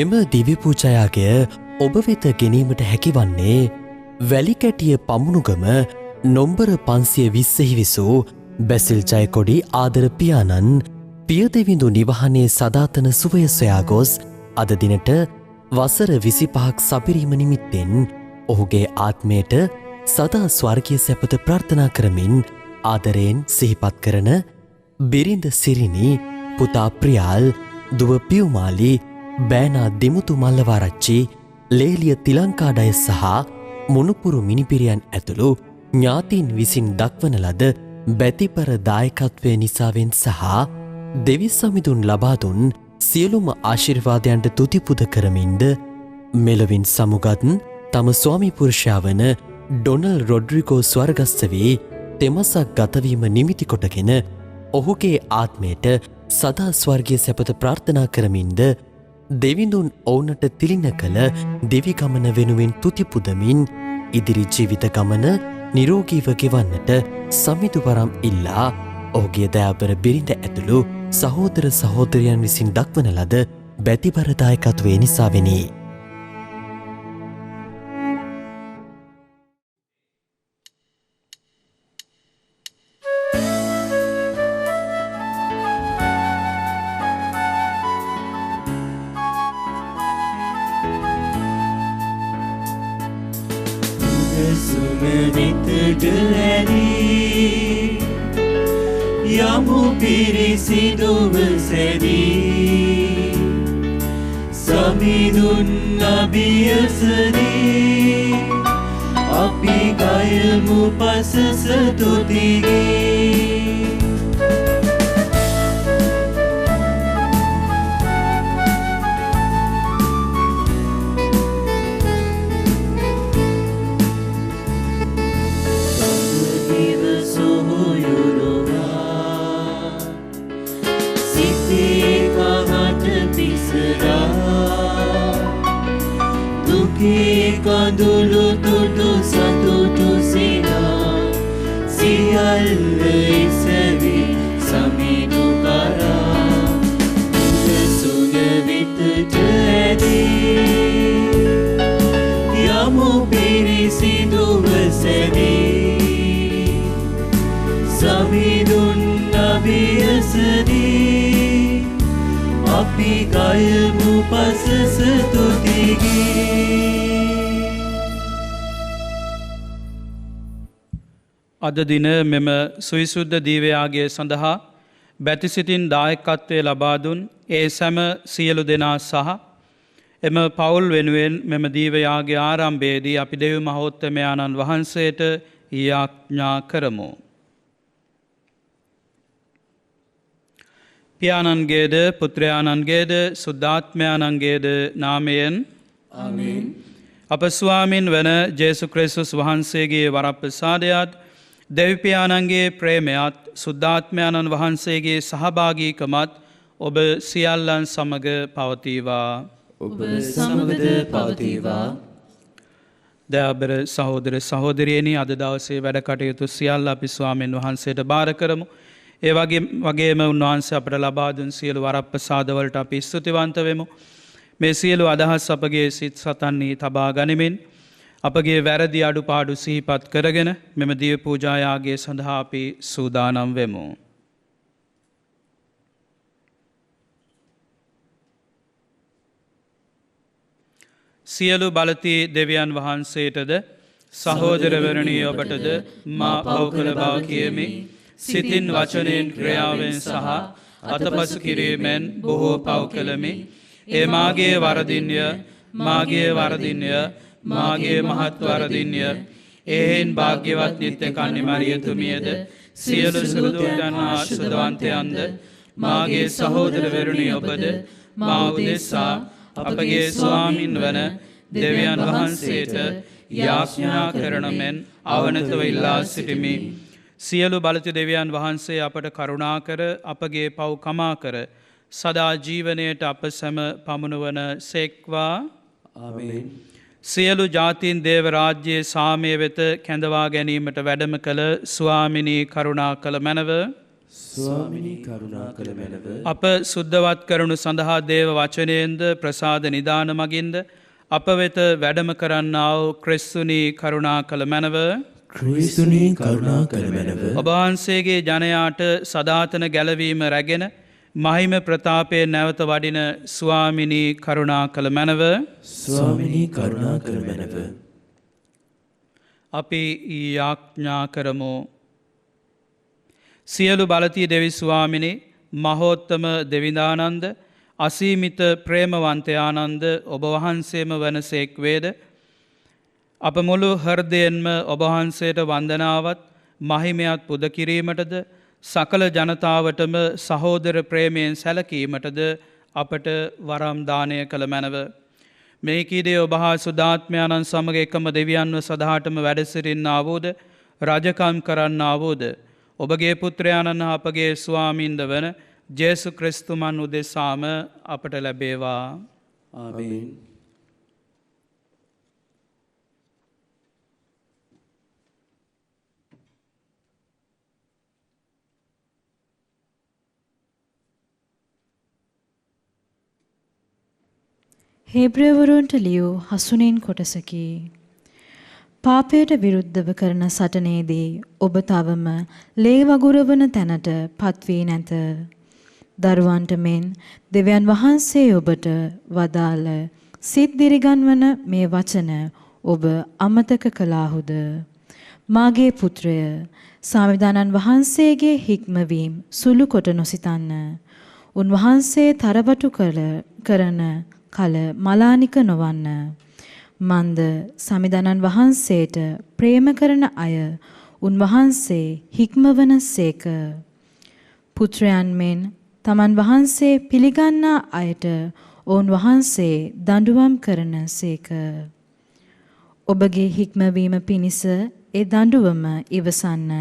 මෙම දිව්‍ය පූජායාගය ඔබ වෙත ගෙනීමට හැකිවන්නේ වැලිකැටිය පමුණුගම නොම්බර 520 විසූ බැසිල් ජයකොඩි ආදර පියාණන් පියදෙවිඳු නිවහනේ සදාතන සුවය සොයා ගොස් අද දිනට වසර 25ක් සපිරීම නිමිත්තෙන් ඔහුගේ ආත්මයට සදා ස්වර්ගීය සැපත ප්‍රාර්ථනා කරමින් ආදරයෙන් සිහිපත් කරන බිරිඳ සිරිනි, පුතා ප්‍රියාල්, දුව පියුමාලි, බෑනා දිමුතු මල්ලවාරච්චි, ලේලිය තිලංකාඩය සහ මුණුපුරු මිනිපිරියන් ඇතුළු ඥාතීන් විසින් දක්වන ලද බැතිපර දායකත්වය නිසාවෙන් සහ දෙවිස් සමිඳුන් ලබා දුන් සියලුම ආශිර්වාදයන්ට තුතිපුද කරමින්ද මෙලොවින් සමුගත් තම ස්වාමි පුරුෂයා වන ඩොනල් රොඩ්රිගෝ ස්වර්ගස්ථ වී තෙමසක් ගතවීම නිමිති කොටගෙන ඔහුගේ ආත්මයට සදා ස්වර්ගීය සැපත ප්‍රාර්ථනා කරමින්ද දෙවිඳුන් ඔවුනට තිලින කළ දෙවි ගමන වෙනුවෙන් තුතිපුදමින් ඉදිරි ජීවිත ගමන නිරෝගීව ගෙවන්නට සමිඳු වරම් ඉල්ලා ඔහුගේ දයාබර බිරිඳ ඇතුළු සහෝදර සහෝදරයන් විසින් දක්වන ලද බැතිබර දායකත්වය නිසාවෙනි. යමු පිරිසිදුව සැදී සමිඳුන් අභියසදී අපි ගයමු පසස තුතිගී කඳුළු තුටු සතුටු සිනා සියල්ල ඉසවි සමිඳු කරා සුන විතට ඇදී යමු පිරිසිදුව සැදී සමිඳුන් අභියසදී අපි ගයමු පසස තුතිගී. අද දින මෙම සුවිසුද්ධ දීවයාගය සඳහා බැතිසිතින් දායකත්වය ලබා දුන් ඒ සැම සියලු දෙනා සහ එම පවුල් වෙනුවෙන් මෙම දීවයාගේ ආරම්භයේදී අපි දෙව් මහෝත්තමයාණන් වහන්සේට යාඥා කරමු. පියාණන්ගේද පුත්‍රයාණන්ගේද සුද්ධාත්මයාණන්ගේද නාමයෙන් ආමේන්. අප ස්වාමින් වන ජේසු ක්‍රිස්තුස් වහන්සේගේ වරප්‍රසාදයත් දෙවිපියාණන්ගේ ප්‍රේමයත් සුද්ධාත්මයාණන් වහන්සේගේ සහභාගීකමත් ඔබ සියල්ලන් සමග පවතිවා. ඔබ සමගද පවතිවා. දයාබර සහෝදර සහෝදරියනි, අද දවසේ වැඩ කටයුතු සියල්ල අපි ස්වාමීන් වහන්සේට බාර කරමු. ඒ වගේම උන්වහන්සේ අපට ලබා දුන් සියලු වරප්‍රසාදවලට අපි ස්තුතිවන්ත වෙමු. මේ සියලු අදහස් අපගේ සිත් සතන්හි තබා ගනිමින් අපගේ වැරදි අඩුපාඩු සිහිපත් කරගෙන මෙම දිව්‍ය පූජායාගය සඳහා අපි සූදානම් වෙමු. සියලු බලති දෙවියන් වහන්සේටද සහෝදරවරණී ඔබටද මා පව් කළ බව කියමි. සිතින් වචනයෙන් ක්‍රියාවෙන් සහ අතපසු කිරීමෙන් බොහෝ පව් කළමි. ඒ මාගේ වරදින්ය, මාගේ වරදින්ය, මාගේ මහත් වරදින්ය. එහෙන් භාග්‍යවත් නිත්‍ය කන්නිමරියතුමියද සියලු සුදුදන් හා සුදවන්තයන්ද මාගේ සහෝදරවරුනි ඔබද මා උදෙසා අපගේ ස්වාමින් වන දෙවියන් වහන්සේට යාඥා කරන මෙන් අවනතව ඉල්ලා සිටිමි. සියලු බලති දෙවියන් වහන්සේ අපට කරුණා කර අපගේ පව් කමා කර සදා ජීවනයට අප සැම පමුණුවන සේක්වා. ආමේන්. සියලු ජාතීන් දේව රාජ්‍යයේ සාමය වෙත කැඳවා ගැනීමට වැඩම කළ ස්වාමිනී කරුණා කළ මැනව. ස්වාමිනී කරුණා කළ මැනව අප සුද්ධවත් කරනු සඳහා දේව වචනයෙන්ද ප්‍රසාද නිදාන මගින්ද අප වෙත වැඩම කරන්නා වූ ක්‍රිස්තුනී කරුණා කළ මැනව ක්‍රිස්තුනී කරුණා කළ මැනව ඔබ වහන්සේගේ ජනයාට සදාතන ගැලවීම රැගෙන මහිම ප්‍රතාපයේ නැවත වඩින ස්වාමිනී කරුණා කළ මැනව ස්වාමිනී කරුණා කළ මැනව අපි යාඥා කරමු. සියලු බලතී දෙවි ස්වාමිනී මහෝත්තම දෙවිදානන්ද අසීමිත ප්‍රේමවන්තයානන්ද ඔබ වහන්සේම වනසේක් වේද. අප මුළු හෘදයෙන්ම ඔබ වහන්සේට වන්දනාවත් මහිමයත් පුද කිරීමටද සකල ජනතාවටම සහෝදර ප්‍රේමයෙන් සැලකීමටද අපට වරම් දානය කළ මැනව. මේ කීදේ ඔබ හා සුදාත්මයාණන් සමග එකම දෙවියන්ව සදහටම වැඩසිරින්නා වූද රජකම් කරන්නා වූද ඔබගේ පුත්‍රයාණන් හා අපගේ ස්වාමින්ද වන ජේසු ක්‍රිස්තුමන් උදෙසාම අපට ලැබේවා. ආමේන්. හේබ්‍රයවරුන්ට ලියූ හසුනින් කොටසකි. පාපයට විරුද්ධව කරන සටනේදී ඔබ තවම ලේ වගුරවන තැනට පත්වී නැත. දරුවන්ට මෙන් දෙවියන් වහන්සේ ඔබට වදාළ සිත් දිරිගන්වන මේ වචන ඔබ අමතක කළාහුද? මාගේ පුත්‍රය, සාමිදානන් වහන්සේගේ හික්මවීම සුළු කොට නොසිතන්න. උන්වහන්සේ තරවටු කරන කල මලානික නොවන්න. මන්ද සමිදානන් වහන්සේට ප්‍රේම කරන අය උන්වහන්සේ හික්මවන සේක. පුත්‍රයන් මෙන් තමන් වහන්සේ පිළිගන්නා අයට ඔවුන් වහන්සේ දඬුවම් කරන සේක. ඔබගේ හික්මවීම පිණිස ඒ දඬුවම ඉවසන්න.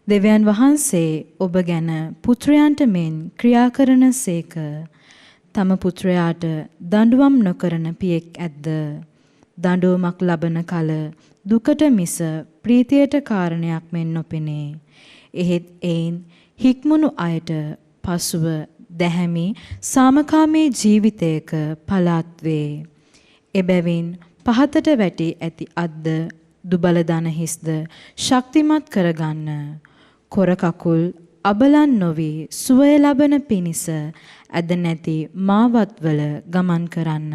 දෙවියන් වහන්සේ ඔබ ගැන පුත්‍රයන්ට මෙන් ක්‍රියා කරන සේක. තම පුත්‍රයාට දඬුවම් නොකරන පියෙක් ඇද්ද? දඬුවමක් ලබන කල දුකට මිස ප්‍රීතියට කාරණයක් මෙන් නොපෙනේ. එහෙත් එයින් හික්මුණු අයට පසුව දැහැමි සාමකාමී ජීවිතයක පළාත් වේ. එබැවින් පහතට වැටි ඇති අද්ද දුබල දන හිස්ද ශක්තිමත් කරගන්න. කොර කකුල් අබලන් නොවි සුවය ලබන පිණිස ඇද නැති මාවත්වල ගමන් කරන්න.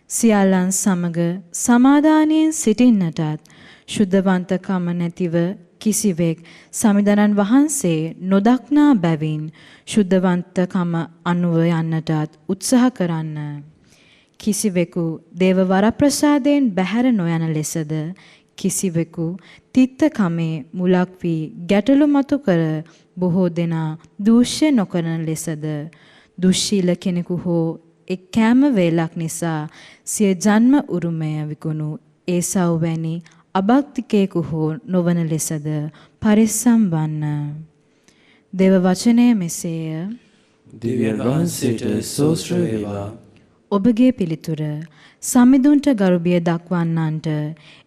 සියල්ලන් සමග සමාදානයෙන් සිටින්නටත් ශුද්ධවන්තකම නැතිව කිසිවෙක් සමිදානන් වහන්සේ නොදක්නා බැවින් ශුද්ධවන්තකම අනුව යන්නටත් උත්සාහ කරන්න. කිසිවෙකු දේව වරප්‍රසාදයෙන් බැහැර නොයන ලෙසද කිසිවෙකු තිත්තකමේ මුලක් වී ගැටලු මතු කර බොහෝ දෙනා දූෂ්‍ය නොකරන ලෙසද දුස්සීල කෙනෙකු හෝ එක් කෑම වේලක් නිසා සිය ජන්ම උරුමය විකුණු ඒසව් වැනි අභක්තිකයෙකු හෝ නොවන ලෙසද පරිස්සම් වන්න. දේව වචනය මෙසේය. දෙවියන් වහන්සේට ස්තෝත්‍ර වේවා. ඔබගේ පිළිතුර සමිඳුන්ට ගරුබිය දක්වන්නන්ට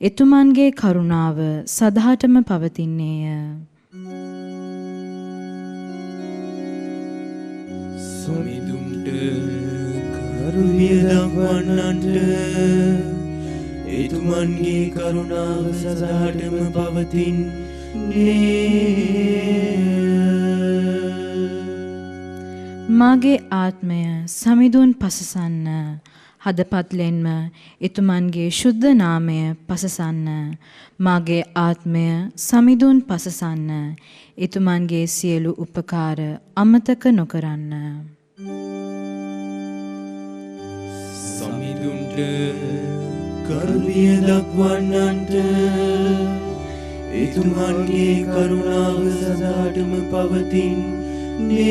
එතුමන්ගේ කරුණාව සදහටම පවතින්නේය. සමිඳුන්ට ගරුබිය දක්වන්නන්ට එතුමන්ගේ කරුණාව සදහටම පවතින්නේ. මාගේ ආත්මය සමිඳුන් පසසන්න. හදපත්ලෙන්ම එතුමන්ගේ ශුද්ධ නාමය පසසන්න. මාගේ ආත්මය සමිඳුන් පසසන්න. එතුමන්ගේ සියලු උපකාර අමතක නොකරන්න. සමිඳුන්ට කරුණිය දක්වන්නන්ට එතුමන්ගේ කරුණාව සදාටම පවතින්නේ.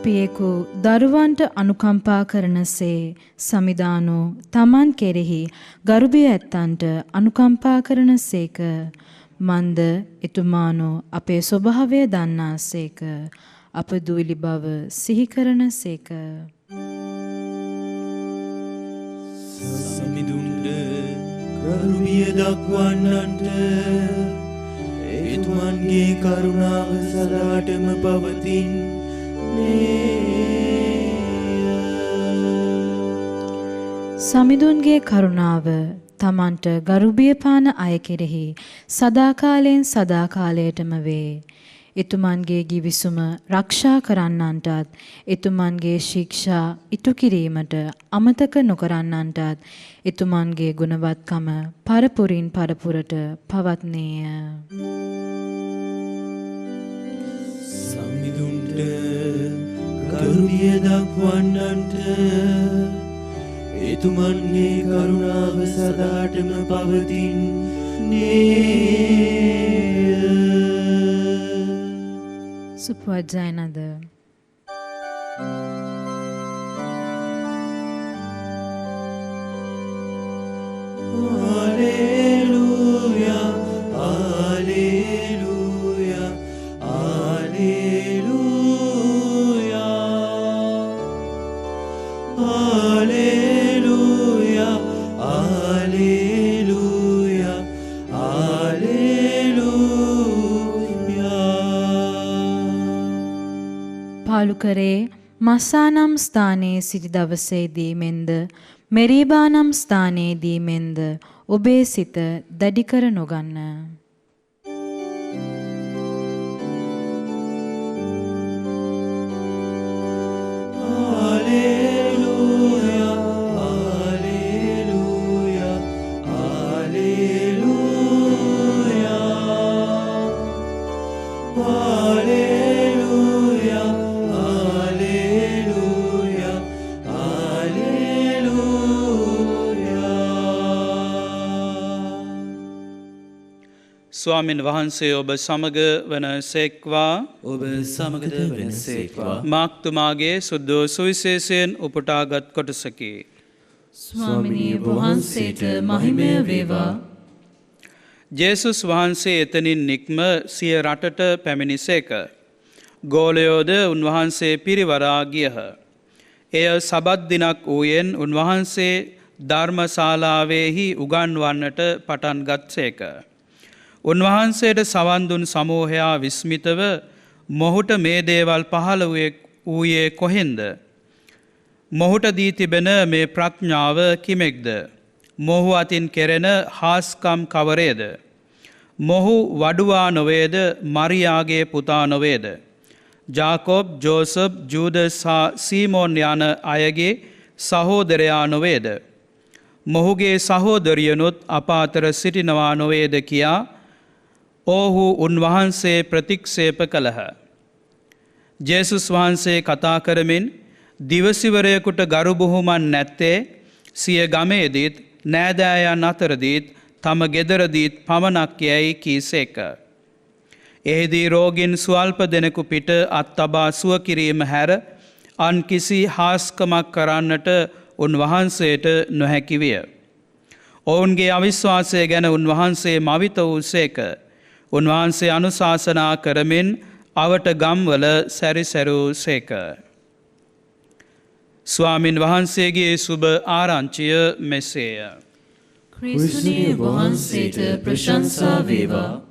පියෙකු දරුවන්ට අනුකම්පා කරනසේ සමිදානෝ තමන් කෙරෙහි ගරුබිය ඇත්තන්ට අනුකම්පා කරනසේක. මන්ද එතුමානෝ අපේ ස්වභාවය දන්නාසේක. අප දුවිලි බව සිහි කරනසේක. සමිඳුන්ට කරුණිය දක්වන්නන්ට එතුමන්ගේ කරුණාව සදාටම පවතින්නේ. සමිඳුන්ගේ කරුණාව තමන්ට ගරුබියපාන අය කෙරෙහි සදාකාලයෙන් සදාකාලයටම වේ. එතුමන්ගේ ගිවිසුම රක්ෂා කරන්නන්ටත් එතුමන්ගේ ශික්ෂා ඉටු කිරීමට අමතක නොකරන්නන්ටත් එතුමන්ගේ ගුණවත්කම පරපුරින් පරපුරට පවත්නේය. සමිඳුන්ට කරුණිය දක්වන්නන්ට එතුමන්ගේ කරුණාව සදාටම පවතින්නේ. සුපවත් ජයනද Alleluia, Alleluia, Alleluia, Alleluia, Alleluia, Alleluia. පාලුකරේ මස්සානම් ස්ථානයේ සිටි දවසේදී මෙන්ද මෙරීබානම් ස්ථානයේදී මෙන්ද ඔබේ සිත දැඩි කර නොගන්න. Alleluia, Alleluia, Alleluia, Alleluia, Alleluia, Alleluia. ස්වාමින් වහන්සේ ඔබ සමග වන සේක්වා. ඔබ සමගද වෙනසේක්වා. මාක්තුමාගේ සුද්ධෝ සුවිශේෂයෙන් උපුටාගත් කොටසකි. ස්වාමිනී වහන්සේට මහිමය වේවා. ජේසුස් වහන්සේ එතනින් නික්ම සිය රටට පැමිණිසේක. ගෝලයෝද උන්වහන්සේ පිරිවරා ගියහ. එය සබත් දිනක් වූයෙන් උන්වහන්සේ ධර්මශාලාවෙහි උගන්වන්නට පටන් ගත්සේක. උන්වහන්සේට සවන්දුන් සමූහයා විස්මිතව මොහුට මේ දේවල් පහළ වූයේ කොහෙන්ද? මොහුට දී තිබෙන මේ ප්‍රඥාව කිමෙක්ද? මොහු අතින් කෙරෙන හාස්කම් කවරේද? මොහු වඩුවා නොවේද? මරියාගේ පුතා නොවේද? ජාකොබ්, ජෝසප්, ජූදස් හා සීමෝන් යන අයගේ සහෝදරයා නොවේද? මොහුගේ සහෝදරියනුත් අප අතර සිටිනවා නොවේද කියා ඔහු උන්වහන්සේ ප්‍රතික්ෂේප කළහ. ජේසුස් වහන්සේ කතා කරමින් දිවසිවරයකුට ගරු බුහුමන් නැත්තේ සිය ගමේදීත් නෑදෑයන් අතරදීත් තම ගෙදරදීත් පමණක් යැයි කීසේක. එහිදී රෝගින් ස්වල්ප දෙනෙකු පිට අත් තබා සුව කිරීම හැර අන් කිසි හාස්කමක් කරන්නට උන්වහන්සේට නොහැකි විය. ඔවුන්ගේ අවිශ්වාසය ගැන උන්වහන්සේ මවිත වූසේක. උන්වහන්සේ අනුශාසනා කරමින් අවට ගම්වල සැරිසැරූ සේක. ස්වාමින් වහන්සේගේ සුබ ආරංචිය මෙසේය. ක්‍රිස්තුනී වහන්සේට ප්‍රශංසා වේවා.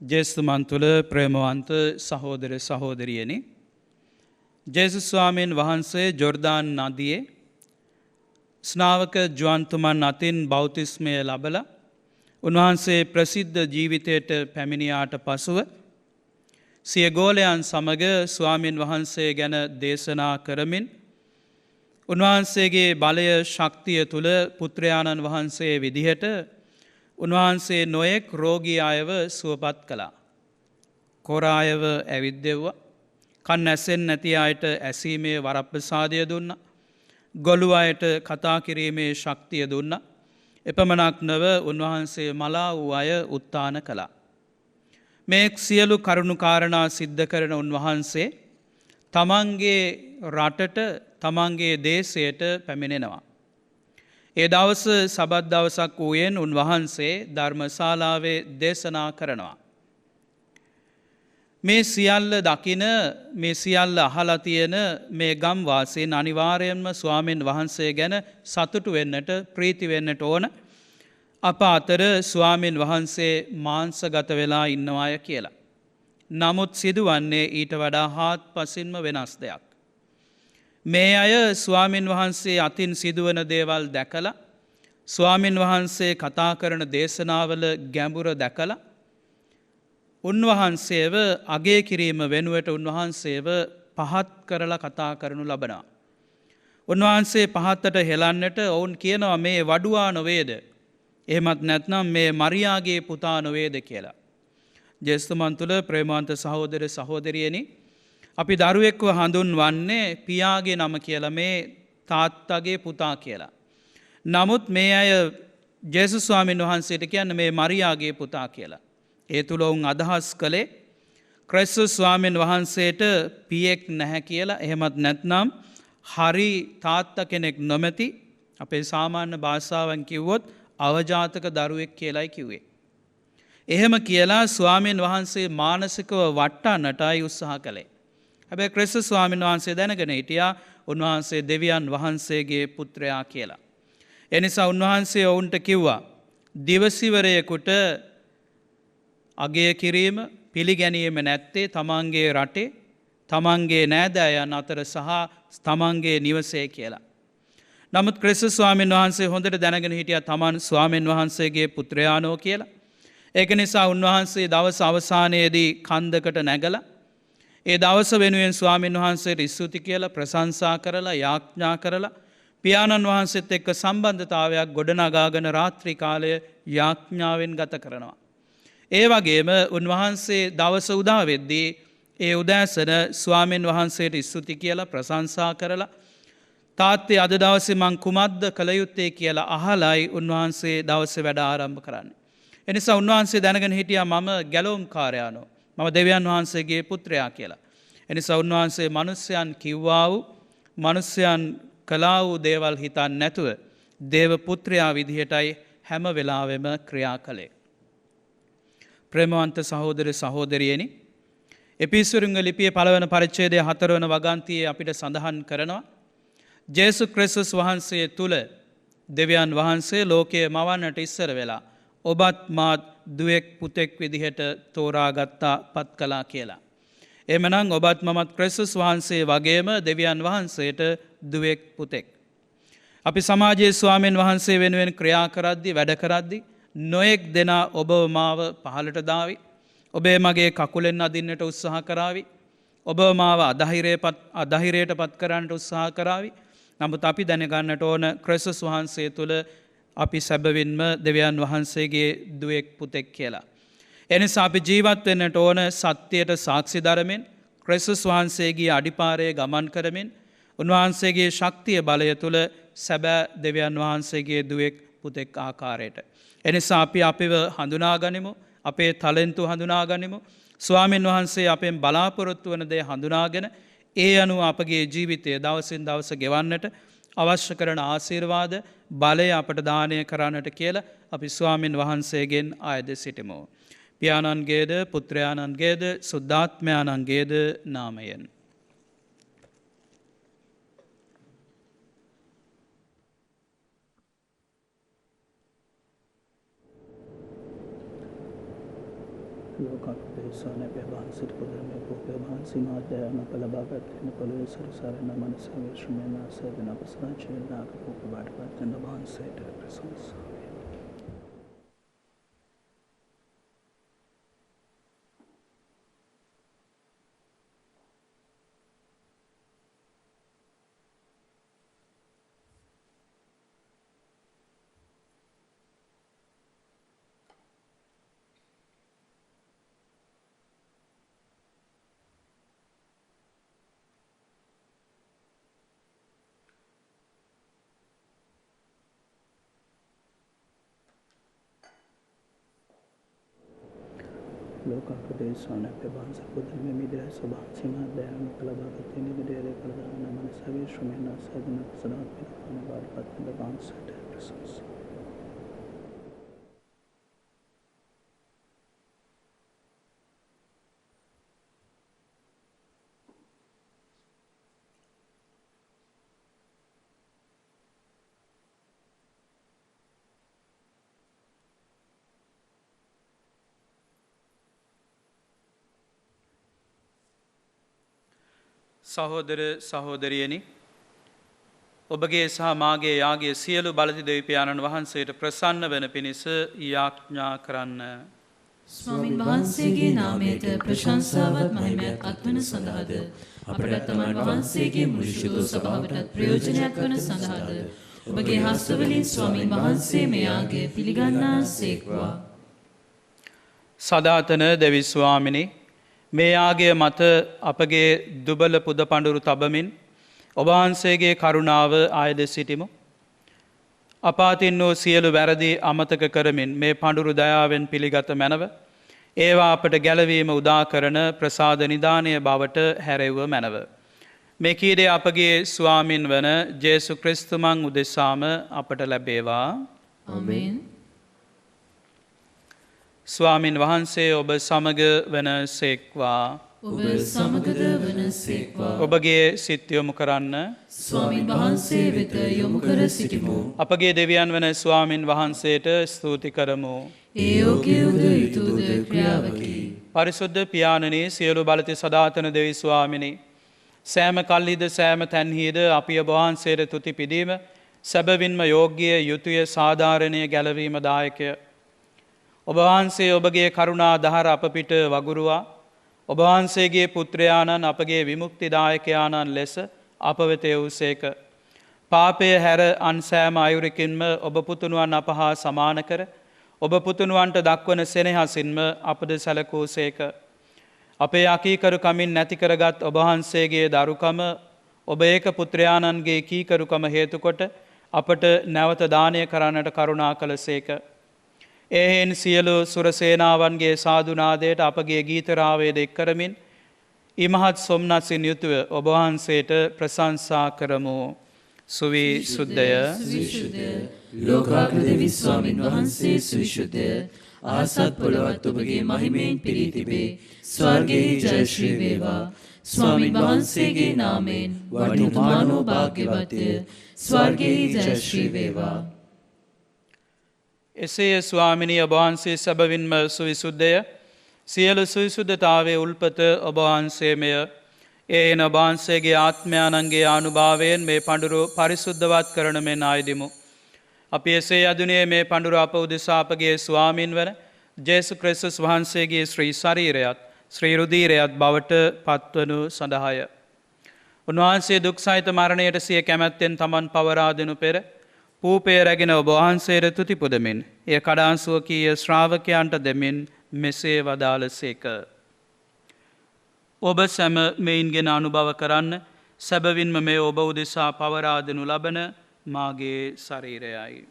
ජේස්තුමන් තුළ ප්‍රේමවන්ත සහෝදර සහෝදරියනි, ජේසුස් ස්වාමීන් වහන්සේ ජොර්දාන් නදියේ ස්නාවක ජුවන්තුමන් අතින් බෞතිස්මය ලබලා උන්වහන්සේ ප්‍රසිද්ධ ජීවිතයට පැමිණියාට පසුව සිය ගෝලයන් සමග ස්වාමීන් වහන්සේ ගැන දේශනා කරමින් උන්වහන්සේගේ බලය ශක්තිය තුළ පුත්‍රයාණන් වහන්සේ විදිහට උන්වහන්සේ නොයෙක් රෝගී අයව සුවපත් කළා. කොරායව ඇවිද්දෙව්වා. කන් ඇසෙන් නැති අයට ඇසීමේ වරප්‍රසාදය දුන්නා. ගොළු අයට කතා කිරීමේ ශක්තිය දුන්නා. එපමණක් නොව උන්වහන්සේ මලා වූ අය උත්ථාන කළා. මේ සියලු කරුණු කාරණා සිද්ධ කරන උන්වහන්සේ තමන්ගේ රටට තමන්ගේ දේශයට පැමිණෙනවා. ඒ දවස සබත් දවසක් වූයෙන් උන්වහන්සේ ධර්මශාලාවේ දේශනා කරනවා. මේ සියල්ල දකින මේ සියල්ල අහලා තියෙන මේ ගම් වාසීන් අනිවාර්යයෙන්ම ස්වාමීන් වහන්සේ ගැන සතුටු වෙන්නට ප්‍රීති වෙන්නට ඕන. අප අතර ස්වාමීන් වහන්සේ මාංශගත වෙලා ඉන්නවාය කියලා. නමුත් සිදුවන්නේ ඊට වඩා හාත්පසින්ම වෙනස් දෙයක්. මේ අය ස්වාමීන් වහන්සේ අතින් සිදුවන දේවල් දැකලා ස්වාමීන් වහන්සේ කතා කරන දේශනාවල ගැඹුර දැකලා උන්වහන්සේව අගය කිරීම වෙනුවට උන්වහන්සේව පහත් කරලා කතා කරනු ලබනවා. උන්වහන්සේ පහත්තට හෙලන්නට ඔවුන් කියනවා මේ වඩුවා නොවේද? එහෙමත් නැත්නම් මේ මරියාගේ පුතා නොවේද කියලා. ජේස්තුමන් තුළ ප්‍රේමවන්ත සහෝදර සහෝදරියනි, අපි දරුවෙක්ව හඳුන්වන්නේ පියාගේ නම කියලා, මේ තාත්තගේ පුතා කියලා. නමුත් මේ අය ජේසුස් ස්වාමීන් වහන්සේට කියන්නේ මේ මරියාගේ පුතා කියලා. ඒ තුළ ඔවුන් අදහස් කළේ ක්‍රිස්තුස් ස්වාමීන් වහන්සේට පියෙක් නැහැ කියලා. එහෙමත් නැත්නම් හරි තාත්තා කෙනෙක් නොමැති, අපේ සාමාන්‍ය භාෂාවෙන් කිව්වොත් අවජාතක දරුවෙක් කියලායි කිව්වේ. එහෙම කියලා ස්වාමීන් වහන්සේ මානසිකව වටන්නටයි උත්සාහ කළේ. හැබැයි ක්‍රිස්තුස් ස්වාමීන් වහන්සේ දැනගෙන හිටියා උන්වහන්සේ දෙවියන් වහන්සේගේ පුත්‍රයා කියලා. එනිසා උන්වහන්සේ ඔවුන්ට කිව්වා දිවසිවරයෙකුට අගය කිරීම පිළිගැනීම නැත්තේ තමන්ගේ රටේ තමන්ගේ නෑදෑයන් අතර සහ තමන්ගේ නිවසේ කියලා. නමුත් ක්‍රිස්තුස් ස්වාමීන් වහන්සේ හොඳට දැනගෙන හිටියා තමන් ස්වාමීන් වහන්සේගේ පුත්‍රයානෝ කියලා. ඒක නිසා උන්වහන්සේ දවස් අවසානයේදී කන්දකට නැගලා ඒ දවස වෙනුවෙන් ස්වාමීන් වහන්සේට ස්තුති කියලා ප්‍රශංසා කරලා යාඥා කරලා පියාණන් වහන්සේත් එක්ක සම්බන්ධතාවයක් ගොඩනගාගෙන රාත්‍රී කාලය යාඥාවෙන් ගත කරනවා. ඒ වගේම උන්වහන්සේ දවස උදා වෙද්දී ඒ උදෑසන ස්වාමීන් වහන්සේට ස්තුති කියලා ප්‍රශංසා කරලා තාත්තේ අද දවසේ මං කුමක්ද කළ යුත්තේ කියලා අහලයි උන්වහන්සේ දවසේ වැඩ ආරම්භ කරන්නේ. එනිසා උන්වහන්සේ දැනගෙන හිටියා මම ගැලවුම්කාරයානෝ, මම දෙවියන් වහන්සේගේ පුත්‍රයා කියලා. එනිසා උන්වහන්සේ මිනිස්යන් කිව්වා වූ මිනිස්යන් කළා වූ දේවල් හිතන්නේ නැතුව දේව පුත්‍රයා විදිහටයි හැම වෙලාවෙම ක්‍රියා කළේ. ප්‍රේමවන්ත සහෝදර සහෝදරියනි, එපිසුරුන්ගේ ලිපියේ 1 වන පරිච්ඡේදයේ 4 වන වගන්තියේ අපිට සඳහන් කරනවා ජේසුස් ක්‍රිස්තුස් වහන්සේ තුල දෙවියන් වහන්සේ ලෝකයේ මවන්නට ඉස්සර වෙලා ඔබත් මාත් දුවෙක් පුතෙක් විදිහට තෝරාගත්තා පත් කළා කියලා. එමනම් ඔබත් මමත් ක්‍රිස්තුස් වහන්සේ වගේම දෙවියන් වහන්සේට දුවෙක් පුතෙක්. අපි සමාජයේ ස්වාමීන් වහන්සේ වෙනුවෙන් ක්‍රියා කරද්දී වැඩ කරද්දී නොයෙක් දෙනා ඔබව මාව පහලට දාවි. ඔබේ මගේ කකුලෙන් අදින්නට උත්සාහ කරાવી. ඔබව මාව අධෛර්යයට පත් කරන්නට උත්සාහ කරાવી. නමුත් අපි දැනගන්නට ඕන ක්‍රිස්තුස් වහන්සේ තුල අපි සැබවින්ම දෙවියන් වහන්සේගේ දුවෙක් පුතෙක් කියලා. එනිසා අපි ජීවත් වෙන්නට ඕන සත්‍යයට සාක්ෂි දරමින් ක්‍රිස්තුස් වහන්සේගේ අඩිපාරේ ගමන් කරමින් උන්වහන්සේගේ ශක්තිය බලය තුල සැබෑ දෙවියන් වහන්සේගේ දුවෙක් පුතෙක් ආකාරයට. එනිසා අපි අපිව හඳුනා ගනිමු, අපේ ටැලන්තු හඳුනා ගනිමු. ස්වාමීන් වහන්සේ අපෙන් බලාපොරොත්තු වන දේ හඳුනාගෙන ඒ අනුව අපගේ ජීවිතය දවසින් දවස ගෙවන්නට අවශ්‍ය කරන ආශිර්වාද බලය අපට දානය කරන්නට කියලා අපි ස්වාමීන් වහන්සේගෙන් ආයද සිටිමු. පියාණන්ගේද පුත්‍රයාණන්ගේද සුද්ධාත්මයාණන්ගේද නාමයෙන්. ලෝකාපදේශාන වහන්සේට පොදරමේ පොපේ වහන්සේ මාධ්‍යයන පළබාගත්න පොළොවේ සරසරන මනස විශ්මයන සේවන අපසාචේ නාග පොපේ බාටපත් යන වහන්සේට ප්‍රශංසා ලෝකාපදේශාන වහන්සේ පොදරමේ මිදිරයි සභාන්සේ මාධ්‍යයන පළබාගත්න නිවිදේ කරදාන මනස විශ්මයන සේවන අපසාචේ නාග බාටපත් යන වහන්සේට ප්‍රශංසා සහෝදර සහෝදරියනි ඔබගේ සහ මාගේ යාගේ සියලු බලති දෙවිපියාණන් වහන්සේට ප්‍රසන්න වන පිණිස යාඥා කරන්න. ස්වාමින් වහන්සේගේ නාමයට ප්‍රශංසාවත් මහිමයක් අත්වන සඳහාද අපට තමන් වහන්සේගේ මුළු සභාවටත් ප්‍රයෝජනයක් වන සඳහාද ඔබගේ හස්තවලින් ස්වාමින් වහන්සේ මෙයාගේ පිළිගන්නා සේක්වා. සදාතන දෙවි ස්වාමිනි මේ යාගය මත අපගේ දුබල පුද පඬුරු තබමින් ඔබ වහන්සේගේ කරුණාව ආයද සිටිමු. අපාතින් වූ සියලු වැරදි අමතක කරමින් මේ පඬුරු දයාවෙන් පිළිගත මැනව ඒවා අපට ගැලවීම උදා කරන ප්‍රසාද නිදානය බවට හැරෙව්ව මැනව. මේ කීදේ අපගේ ස්වාමින් වන ජේසු ක්‍රිස්තුමන් උදෙසාම අපට ලැබේවා. ආමේන්. ස්වාමින් වහන්සේ ඔබ සමග වන සේක්වා. ඔබ සමගද වන සේක්වා. ඔබගේ සිත් යොමු කරන්න. ස්වාමින් වහන්සේ වෙත යොමු කර සිටිමු. අපගේ දෙවියන් වන ස්වාමින් වහන්සේට ස්තුති කරමු. ඒ යෝග්‍යද යුතුද ක්‍රියාවකි. පරිසුද්ධ පියාණනී සියලු බලති සදාතන දෙවි ස්වාමිනි සෑම කල්හිද සෑම තැන්හිද අපි ඔබ වහන්සේට තුති පිදීම සැබවින්ම යෝග්‍ය යුතුය සාධාරණය ගැලවීම දායකය. ඔබ වහන්සේ ඔබගේ කරුණා දහර අප පිට වගුරුවා ඔබ වහන්සේගේ පුත්‍රයාණන් අපගේ විමුක්තිදායකයාණන් ලෙස අප වෙත එවූසේක. පාපය හැර අන් සෑම අයුරකින්ම ඔබ පුතුණුවන් අප හා සමාන කර ඔබ පුතුණුවන්ට දක්වන සෙනෙහසින්ම අපද සැලකූසේක. අපේ අකීකරුකමින් නැති කරගත් ඔබ වහන්සේගේ දරුකම ඔබ ඒක පුත්‍රයාණන්ගේ කීකරුකම හේතුකොට අපට නැවත දානය කරන්නට කරුණා කළසේක. එහෙන් සියලු සුරසේනාවන්ගේ සාධනාදයට අපගේ ගීතරාවේද එක් කරමින් ඉමහත් සොම්නසින් යුතුව ඔබ වහන්සේට ප්‍රශංසා කරමු. සුවි සුද්ධය සවිශුද්ධය ලෝකාග්‍රද විස්වාමින් වහන්සේ සවිශුද්ධය ආසත් පොළොවත් ඔබගේ මහිමයෙන් පිරී තිබේ. ස්වර්ගයේ ජය ශ්‍රී වේවා. ස්වාමින් වහන්සේගේ නාමයෙන් වඩිනුමානෝ භාග්‍යවත්ය. ස්වර්ගයේ ජය ශ්‍රී වේවා. එසේ ස්වාමිනී ඔබ වහන්සේ සැබවින්ම සුවිසුද්ධය. සියලු සුවිසුද්ධතාවේ උල්පත ඔබ වහන්සේමය. එන ඔබ වහන්සේගේ ආත්මයාණන්ගේ ආනුභාවයෙන් මේ පඬුරු පරිසුද්ධවත් කරන මෙන් ආයදිමු. අපි එසේ යදුනේ මේ පඬුරු අප උදෙසා අපගේ ස්වාමින් වන ජේසු ක්‍රිස්තුස් වහන්සේගේ ශ්‍රී ශරීරයත් ශ්‍රී රුධීරයත් බවට පත්වනු සඳහාය. උන්වහන්සේ දුක් සහිත මරණයට සිය කැමැත්තෙන් තමන් පවරා දෙනු පෙර පූපය රැගෙන ඔබ වහන්සේට තුති පුදමින් එය කඩාංසුවකීය ශ්‍රාවකයන්ට දෙමින් මෙසේ වදාළසේක. ඔබ සැම මෙයින්ගෙන අනුභව කරන්න සැබවින්ම මේ ඔබ උදෙසා පවරා දෙනු ලබන මාගේ ශරීරයයි.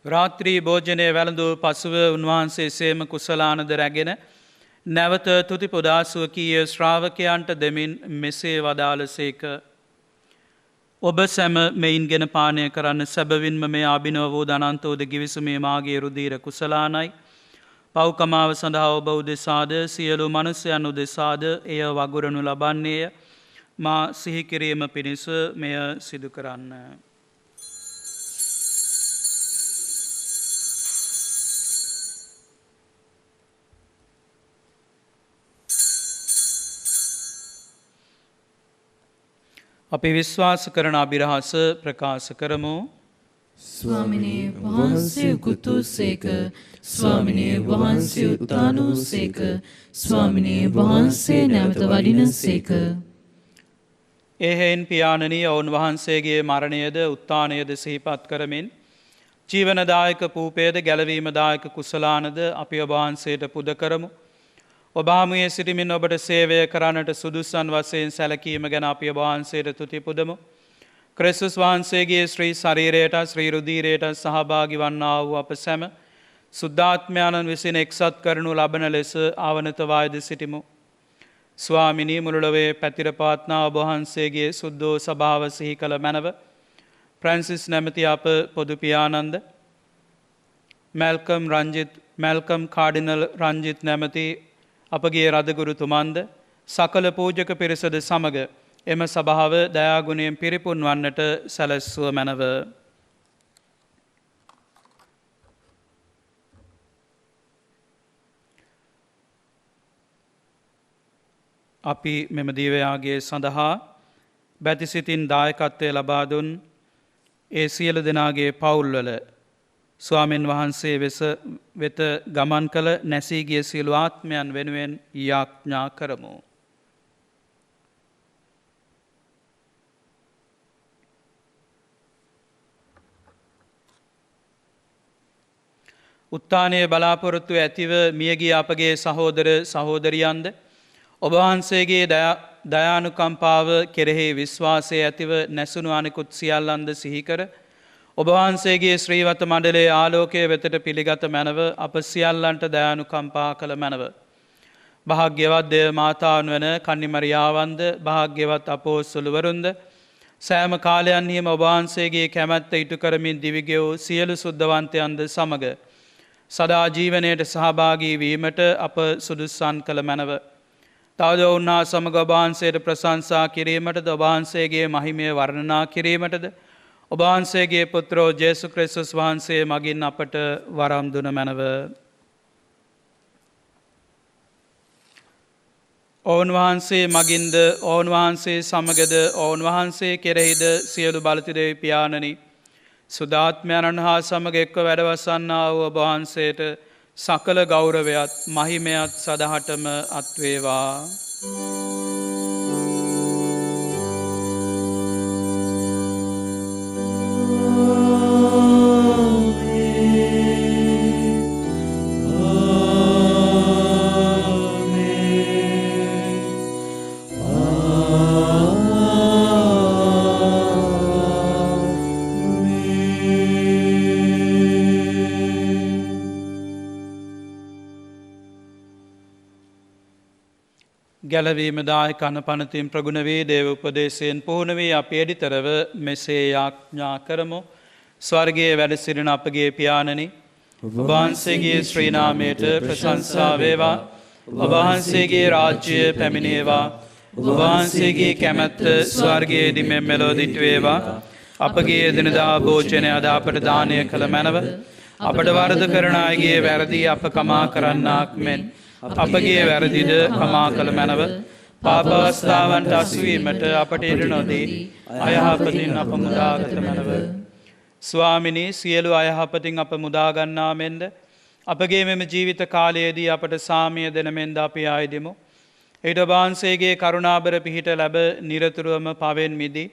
රාත්‍රී භෝජනය වැළඳූ පසුව උන්වහන්සේ සේම කුසලානද රැගෙන නැවත තුති පුදාසුවකීය ශ්‍රාවකයන්ට දෙමින් මෙසේ වදාළසේක. ඔබ සැම මෙයින්ගෙන පානය කරන්න සැබවින්ම මේ අභිනව වූ දනන්තෝද ගිවිසුමේ මාගේ රුධීර කුසලානයි. පව්කමාව සඳහා ඔබ උදෙසාද සියලු මනුස්සයන් උදෙසාද එය වගුරනු ලබන්නේය. මා සිහිකිරීම පිණිස මෙය සිදු කරන්න. අපි විශ්වාස කරන අභිරහස ප්‍රකාශ කරමු. ස්වාමිනේ වහන්සේ උකුතුසේක. ස්වාමිනේ වහන්සේ උත්තානුසේක. ස්වාමිනේ වහන්සේ නැවත වඩිනසේක. එහෙයින් පියාණනී ඔවුන් වහන්සේගේ මරණයද උත්තානයද සිහිපත් කරමින් ජීවනදායක පූපේද ගැලවීමදායක කුසලානද අපි ඔබ වහන්සේට පුද කරමු. ඔබ හමුවේ සිටිමින් ඔබට සේවය කරන්නට සුදුසන් වශයෙන් සැලකීම ගැන අපි ඔබ වහන්සේට තුති පුදමු. ක්‍රිස්තුස් වහන්සේගේ ශ්‍රී ශරීරයට ශ්‍රී රුධීරයට සහභාගී වන්නා වූ අප සැම සුද්ධාත්මයන්න් විසින් එක්සත් කරනු ලබන ලෙස ආවනත වායද සිටිමු. ස්වාමිනී මුළුලොවේ පැතිර පවත්නා ඔබ වහන්සේගේ සුද්ධෝ සභාව සිහි කළ මැනව ප්‍රැන්සිස් නැමැති අප පොදු පියාණන්ද මැල්කම් කාඩිනල් රංජිත් නැමැති අපගේ රදගුරුතුමන්ද සකල පූජක පිරිසද සමග එම සභාව දයාගුණයෙන් පිරිපුන් වන්නට සැලැස්සුව මැනව. අපි මෙම දීවයාගේ සඳහා බැතිසිතින් දායකත්වය ලබා දුන් ඒ සියලු දෙනාගේ පවුල්වල ස්වාමීන් වහන්සේ වෙත ගමන් කළ නැසී ගිය සියලු ආත්මයන් වෙනුවෙන් යාඥා කරමු. උත්තානයේ බලාපොරොත්තු ඇතිව මියගිය අපගේ සහෝදර සහෝදරියන්ද ඔබ වහන්සේගේ දයානුකම්පාව කෙරෙහි විශ්වාසය ඇතිව නැසුණු අනෙකුත් සියල්ලන්ද සිහිකර ඔබ වහන්සේගේ ශ්‍රීවත මණ්ඩලයේ ආලෝකය වෙතට පිළිගත මැනව අප සියල්ලන්ට දයානුකම්පා කළ මැනව. භාග්‍යවත් දේව මාතාවන් වන කන්නිමරියාවන්ද භාග්‍යවත් අපෝස්තලවරුන්ද සෑම කාලයන්හිම ඔබ වහන්සේගේ කැමැත්ත ඉටු කරමින් දිවිගෙවූ සියලු සුද්ධවන්තයන්ද සමග සදා ජීවනයට සහභාගී වීමට අප සුදුස්සන් කළ මැනව. තවද ඔවුන්හා සමග ඔබ වහන්සේට ප්‍රශංසා කිරීමටද ඔබ වහන්සේගේ මහිමය වර්ණනා කිරීමටද ඔබ වහන්සේගේ පුත්‍රෝ ජේසු ක්‍රිස්තුස් වහන්සේ මගින් අපට වරම් දුන මැනව. ඔවුන් වහන්සේ මගින්ද ඔවුන් වහන්සේ සමගද ඔවුන් වහන්සේ කෙරෙහිද සියලු බලතිදේ පියාණනි සුදාත්මයණන් හා සමග එක්ව වැඩවසන්නා වූ ඔබ වහන්සේට සකල ගෞරවයත් මහිමයත් සදහටම අත්වේවා. ගැලවීම දායක අනපනතින් ප්‍රගුණ වේ දේව උපදේශයෙන් පුහුණු වී අපි එඩිතරව මෙසේ යාඥා කරමු. ස්වර්ගයේ වැඩ සිටින අපගේ පියාණනි ඔබ වහන්සේගේ ශ්‍රී නාමයට ප්‍රශංසා වේවා. ඔබ වහන්සේගේ රාජ්‍යය පැමිණේවා. ඔබ වහන්සේගේ කැමැත්ත ස්වර්ගයේදී මෙලොව දිට වේවා. අපගේ එදිනෙදා භෝජනය අද අපට දානය කළ මැනව. අපට වරද කරන අයගේ වැරදි අප කමා කරන්නාක් මෙන් අපගේ වැරදිද කමා කළ මැනව. පාපවස්ථාවන්ට අසුවීමට අපට ඉඩ නොදී අයහපතින් අප මුදාගත මැනව. ස්වාමිනී සියලු අයහපතින් අප මුදාගන්නා මෙන්ද අපගේ මෙම ජීවිත කාලයේදී අපට සාමිය දෙන මෙන්ද අපි ආයදිමු. ඊට වහන්සේගේ කරුණාබර පිහිට ලැබ නිරතුරුවම පවෙන් මිදී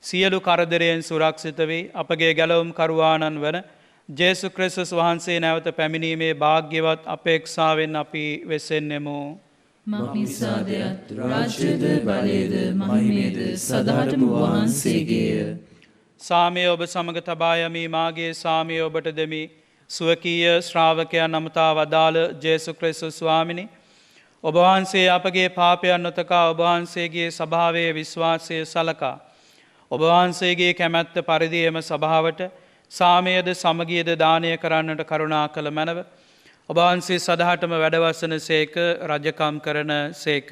සියලු කරදරයෙන් සුරක්ෂිත වී අපගේ ගැලවුම් කරුවාණන් වන ජේසු ක්‍රිස්තුස් වහන්සේ නැවත පැමිණීමේ භාග්‍යවත් අපේක්ෂාවෙන් අපි වෙසෙන්නෙමු. මක්නිසාදයත් රාජ්‍යද බලයද මහිමේද සදාටම වහන්සේගේය. සාමය ඔබ සමග තබා යමි මාගේ සාමය ඔබට දෙමි. සුවකීය ශ්‍රාවකයන් අමතා වදාළ ජේසු ක්‍රිස්තුස් ස්වාමිනි ඔබ වහන්සේ අපගේ පාපයන් නොතකා ඔබ වහන්සේගේ ස්වභාවයේ විශ්වාසය සලකා ඔබ වහන්සේගේ කැමැත්ත පරිදි එම සභාවට සාමයද සමගියද දානය කරන්නට කරුණා කළ මැනව. ඔබ වහන්සේ සදහටම වැඩවසන සේක රජකම් කරන සේක.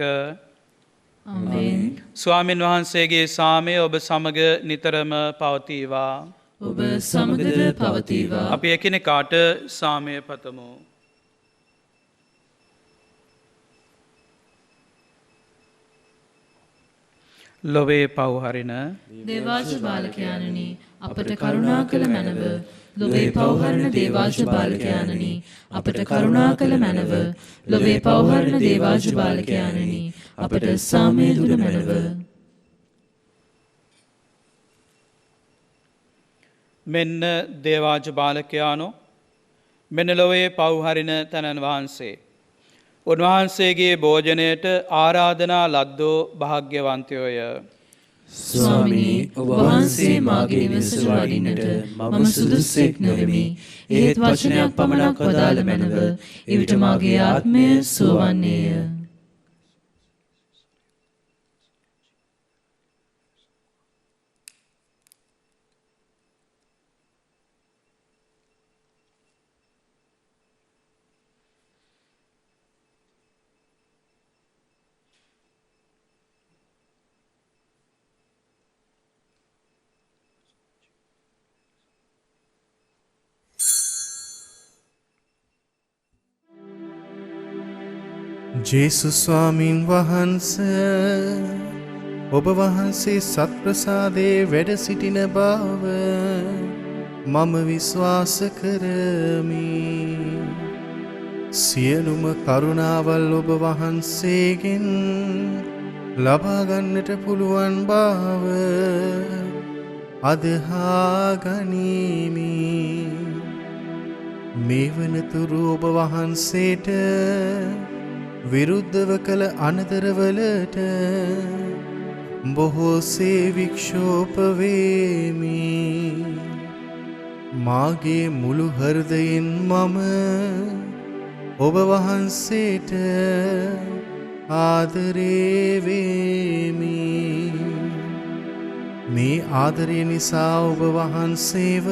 ආමේන්. ස්වාමින් වහන්සේගේ සාමය ඔබ සමග නිතරම පවතිවා. ඔබ සමගද පවතිවා. අපි එකිනෙකාට සාමය පතමු. ලොවේ පව්හරින දේවාජ බාලකයාණනි අපට කරුණා කළ මැනව. ලොවේ පව්හරණ දේවාජ බාලකයාණනි අපට කරුණා කළ මැනව. ලොවේ පව්හරණ දේවාජ බාලකයාණනි අපට සාමය දුන මැනව. මෙන්න දේවාජ බාලකයානෝ මෙන්න ලොවේ පව්හරින තැනන් වහන්සේ. උන්වහන්සේගේ භෝජනයට ආරාධනා ලද්දෝ භාග්‍යවන්තයෝය. ස්වාමිනී ඔබ වහන්සේ මාගේ නිවසට වඩින්නට මම සුදුස්සෙක් නොවෙමි. එහෙත් වචනයක් පමණක් වදාළ මැනව. එවිට මාගේ ආත්මය සුවවන්නේය. ජේසුස් ස්වාමින් වහන්සේ ඔබ වහන්සේ සත්ප්‍රසාදයේ වැඩ සිටින බව මම විශ්වාස කරමි. සියලුම කරුණාවල් ඔබ වහන්සේගෙන් ලබා ගන්නට පුළුවන් බව අදහා ගනිමි. මේ වනතුරු ඔබ වහන්සේට විරුද්ධව කළ අනදරවලට බොහෝසේ වික්ෂෝප වේමි. මාගේ මුළු හෘදයෙන් මම ඔබ වහන්සේට ආදරේ වෙමි. මේ ආදරය නිසා ඔබ වහන්සේව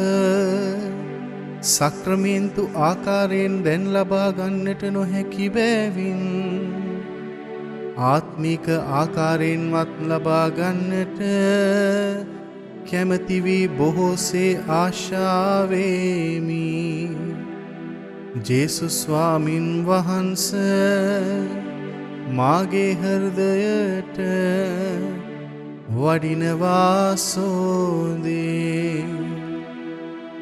සක්‍රමේන්තු ආකාරයෙන් දැන් ලබා ගන්නට නොහැකි බැවින් ආත්මික ආකාරයෙන්වත් ලබා ගන්නට කැමති වී බොහෝසේ ආශාවෙමි. ජේසුස් ස්වාමින් වහන්සේ මාගේ හෘදයට වඩිනවා සෝදේ.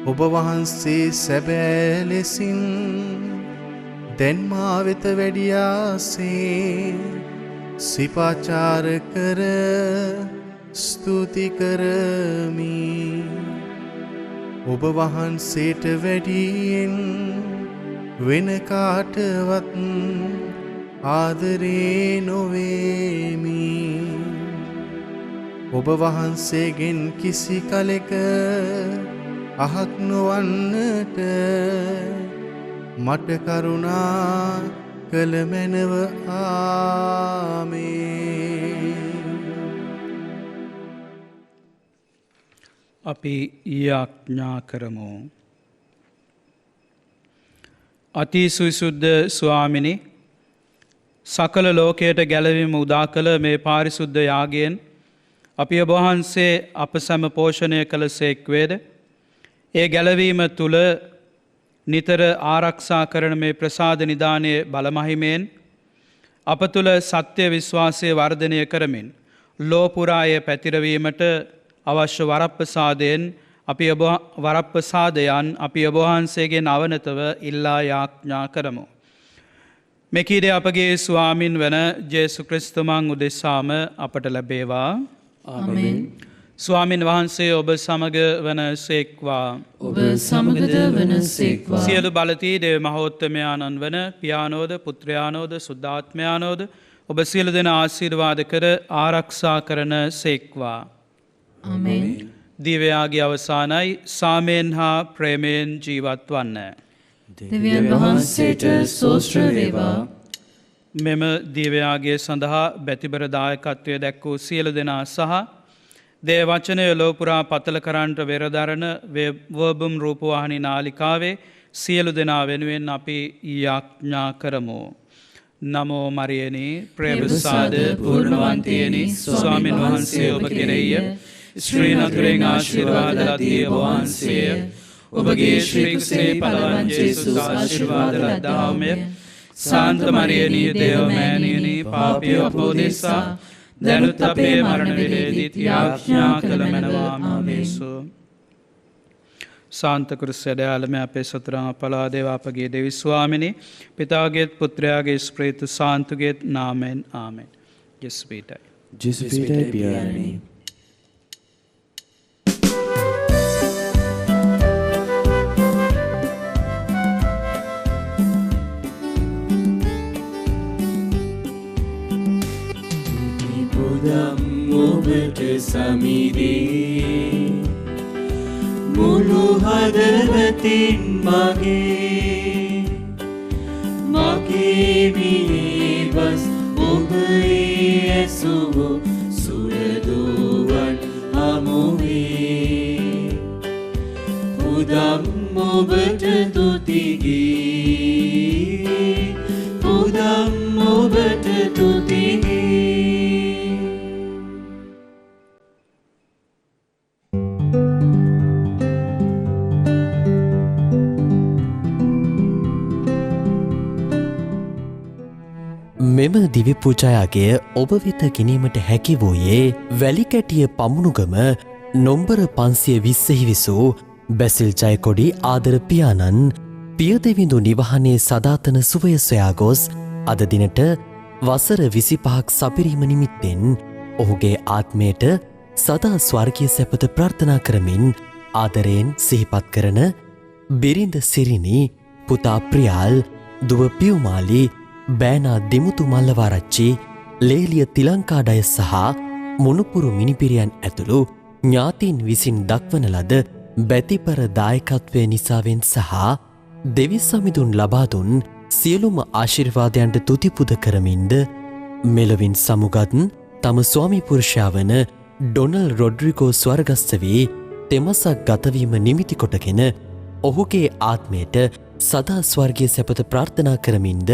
ඔබ වහන්සේ සැබෑ ලෙසින් දැන් මා වෙත වැඩියාසේ සිපාචාර කර ස්තුති කරමි. ඔබ වහන්සේට වැඩියෙන් වෙන කාටවත් ආදරේ නොවේමි. ඔබ වහන්සේගෙන් කිසි කලෙක අහක් නොවන්නට මට කරුණා කළ මැනව. ආමේන්. අපි යාඥා කරමු. අතිසුවිසුද්ධ ස්වාමිනි, සකල ලෝකයට ගැලවීම උදා කළ මේ පාරිසුද්ධ යාගයෙන් අපි ඔබ වහන්සේ අප සැම පෝෂණය කළ සේක්වේද. ඒ ගැලවීම තුළ නිතර ආරක්ෂා කරන මේ ප්‍රසාද නිධානයේ බලමහිමයෙන් අප තුළ සත්‍ය විශ්වාසය වර්ධනය කරමින් ලෝපුරාය පැතිරවීමට අවශ්‍ය වරප්‍රසාදයන් වරප්‍රසාදයන් අපි ඔබ වහන්සේගෙන් අවනතව ඉල්ලා යාඥා කරමු. මෙකීඩේ අපගේ ස්වාමින් වන ජේසු ක්‍රිස්තුමන් උදෙසාම අපට ලැබේවා. ආමෙන්. ස්වාමින් වහන්සේ ඔබ සමග වන සේක්වා. ඔබ සමගද වන සේක්වා. සියලු බලතී දේව මහෝත්තමයාණන් වන පියානෝද පුත්‍රයානෝද සුද්ධාත්මයානෝද ඔබ සියලු දෙනා ආශිර්වාද කර ආරක්ෂා කරන සේක්වා. ආමෙන්. දිවයාගේ අවසානයි සාමයෙන් හා ප්‍රේමයෙන් ජීවත් වන්න. දෙවියන් වහන්සේට ස්තෝත්‍ර වේවා. මෙම දිවයාගේ සඳහා බැතිබර දායකත්වය දැක්වූ සියලු දෙනා සහ දේ වචනය ලෝපුරා පතල කරන්ට වෙරදරන වර්බම් රූපවාහිනී නාලිකාවේ සියලු දෙනා වෙනුවෙන් අපි යාඥා කරමු. නමෝ මරියනි ප්‍රේමසාද පූර්ණවන්තියනි ස්වාමින් වහන්සේ ඔබ කෙරෙහිය. ශ්‍රී නතුරෙන් ආශිර්වාද ලදී ඔබ වහන්සේය. ඔබගේ ශ්‍රී කුසේ පලවන් ජේසුස් ආශිර්වාද ලද්දාමය. සාන්ත මරියනි දේවමෑණියනි පාපී අපෝදෙසා දැනුත් අපේ මරණ වේලේදීත් යාඥා කළ මැනවා. ආමේසු. සාන්ත කුරුසැඩයාලම අපේ සතරං අපලා දේව අපගේ දෙවි ස්වාමිනි පිතාගේත් පුත්‍රයාගේ ස්ප්‍රීතු සාන්තුගේත් නාමෙන් ආමෙන්. ජෙසු පීඨයි. ජෙසු පීඨයි පියාණනි. ඔබට සමිදේ මුළු හදවතින් මගේ මිනිබස් ඔබ ඇසුවෝ සුරදුවන් හමුවේ පුදම් ඔබට තුතිගේ පුදම් ඔබට තුතිගේ. මෙම දිවිපූජායාගේ ඔබ වෙත ගෙනීමට හැකි වූයේ වැලිකැටිය පමුණුගම නොම්බර 520 විසූ බැසිල් ජයකොඩි ආදර පියාණන් පියදෙවිඳු නිවහනේ සදාතන සුවය සොයා ගොස් අද දිනට වසර 25ක් සපිරීම නිමිත්තෙන් ඔහුගේ ආත්මයට සදා ස්වර්ගීය සැපත ප්‍රාර්ථනා කරමින් ආදරයෙන් සිහිපත් කරන බිරිඳ සිරිනි, පුතා ප්‍රියාල්, දුව පියුමාලි, බෑනා දිමුතු මල්ලවාරච්චි, ලේලිය තිලංකාඩය සහ මුණුපුරු මිනිපිරියන් ඇතුළු ඥාතීන් විසින් දක්වන ලද බැතිපර දායකත්වය නිසාවෙන් සහ දෙවි සමිඳුන් ලබා දුන් සියලුම ආශිර්වාදයන්ට තුතිපුද කරමින්ද මෙලොවින් සමුගත් තම ස්වාමි පුරුෂයා වන ඩොනල් රොඩ්රිගෝ ස්වර්ගස්ථ වී තෙමසක් ගතවීම නිමිති කොටගෙන ඔහුගේ ආත්මයට සදා ස්වර්ගීය සැපත ප්‍රාර්ථනා කරමින්ද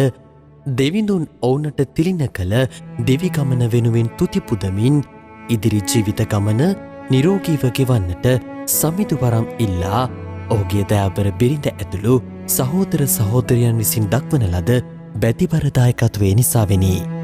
දෙවිඳුන් ඔවුනට තිලින කළ දෙවි ගමන වෙනුවෙන් තුතිපුදමින් ඉදිරි ජීවිත ගමන නිරෝගීව ගෙවන්නට සමිඳු වරම් ඉල්ලා ඔහුගේ දයාබර බිරිඳ ඇතුළු සහෝදර සහෝදරයන් විසින් දක්වන ලද බැතිබර දායකත්වය නිසාවෙනි.